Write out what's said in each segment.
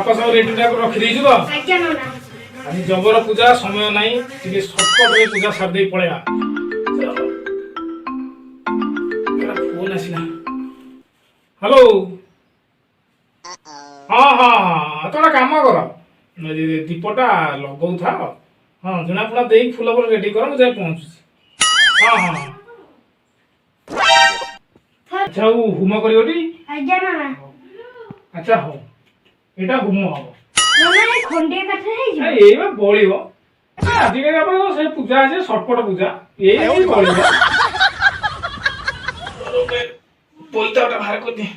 बापा सब रेडी रखी देइछु तो आज्ञा नना आज जबर पूजा समय नहीं टिके शॉर्टकट रे पूजा सार दे पळेया फोन आसिला हेलो हाँ हाँ तो काम कर दीपटा लगौ था हाँ जुना पुना दे फूल फूल रेडी कर मुझे पहुंचुची हाँ हाँ अच्छा वो हुम करियोटी आज्ञा नना अच्छा हो एटा हुम हो नना ए खंडे काठे हे ए बा बळियो आदि के अपन से पूजा আছে शॉर्टकट पूजा ए बळियो पइताटा बाहर कर दे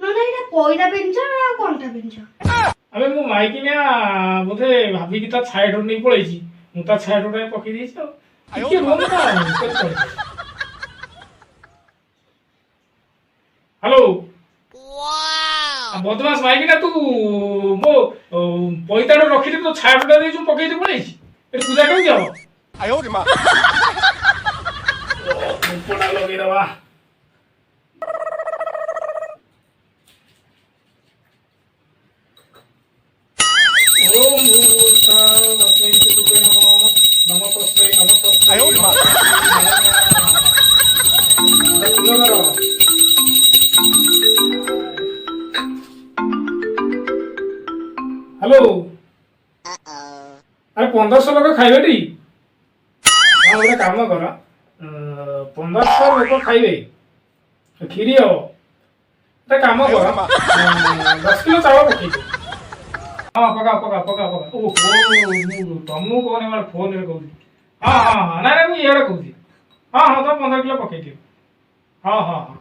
नना एटा पयदा पेंच ना कोनटा पेंच अबे मु माइकी ने बोधे भाभी की ता साइड नहीं पळेची मु ता साइड रे पकी देछ के रोम ना हेलो वाओ बदमाश माइकी ना तू मो पइताडो रखी दे तो साइड रे जो पकी दे पळेची ए पूजा कर जाओ आयो रे मां पड़ा लगे रवा हेलो अरे 1500 लोक खाइबे टी हां गोटे काम कर 1500 लोक खाइबे खीरी हो गोटे काम कर 10 किलो चावल पकई हाँ पका पका पका पका ओ तमु कोने मार फोन रे कहू हां हां हां ना रे मु एड़ा कहू हां हां तो 15 किलो पकई दियो हां हां हां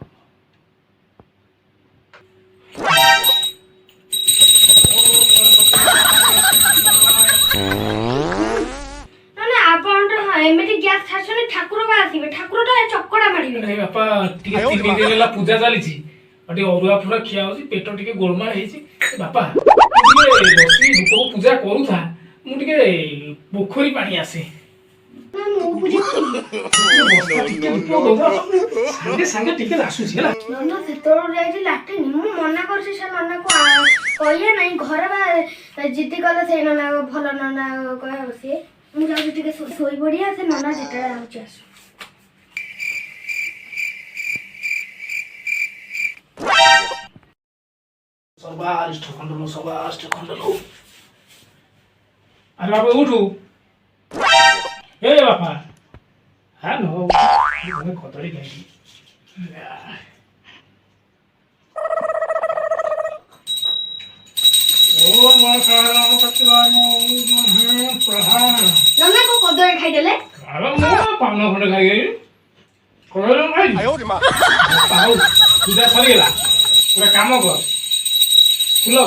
नना आपण तो एमिति गैस छाछने ठाकुर बा आसीबे ठाकुर तो चक्कड़ा मारिबे अरे बापा टिके 3 दिन होला पूजा चालीची अटी अरुआ पूरा खिया होची पेट टिके गोलमाल हेची बापा बसी दुको पूजा करू था मु टिके पोखरी पानी आसे ना मु पूजा टिके दुको दोदा संगे संगे टिके आसुची हला नना सेतरो जाई लाटे नि मु मना करछि से नना को कहिए नहीं घर बा जिद्दी कले से नना भलो नना कहे से मु जाऊ टिके सोई पड़िया से नना जेटा आउछ आसु सर्वारिष्ट खंडलो अरे बाबा उठू ए बापा हाँ नो मैं खतरी गई ओ मां साराम कचवाय प्रधान नना को कदरे खाइ देले अरे मो पान खंड खाइ गई कोरो भाई आयो रे मां पाऊ पूजा सरी गेला पूरा काम कर फुला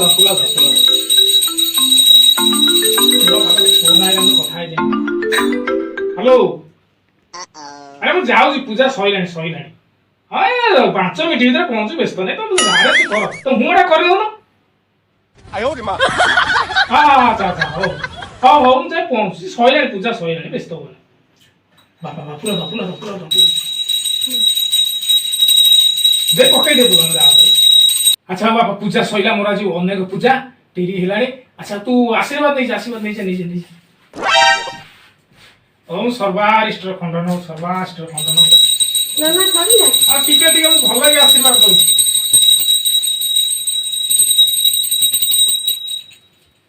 हेलो अरे मु जाऊ पूजा सइलानी हां 5 मिनिट भीतर पहुंच व्यस्त नहीं तो गारे कर तो हुड़ा कर दो ना आयो रे मां हां अच्छा अच्छा हो हां हो मु जाय पहुंच सइलानी पूजा सइलानी व्यस्त हो बाबा फुला दे पकई दे बुला जा अच्छा बाबा पूजा सइला मोरा जी अनेक पूजा टेरी हेलानी अच्छा तू आशीर्वाद नहीं जा ओम सर्वारिष्ट खंडन नना खाली ना आ टिके टिके मु भल लागे आशीर्वाद दउ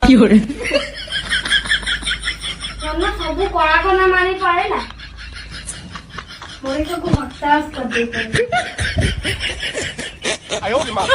की होरे नना सब कला मारी पाएला मोरे को हताश कर दे आयो रे मां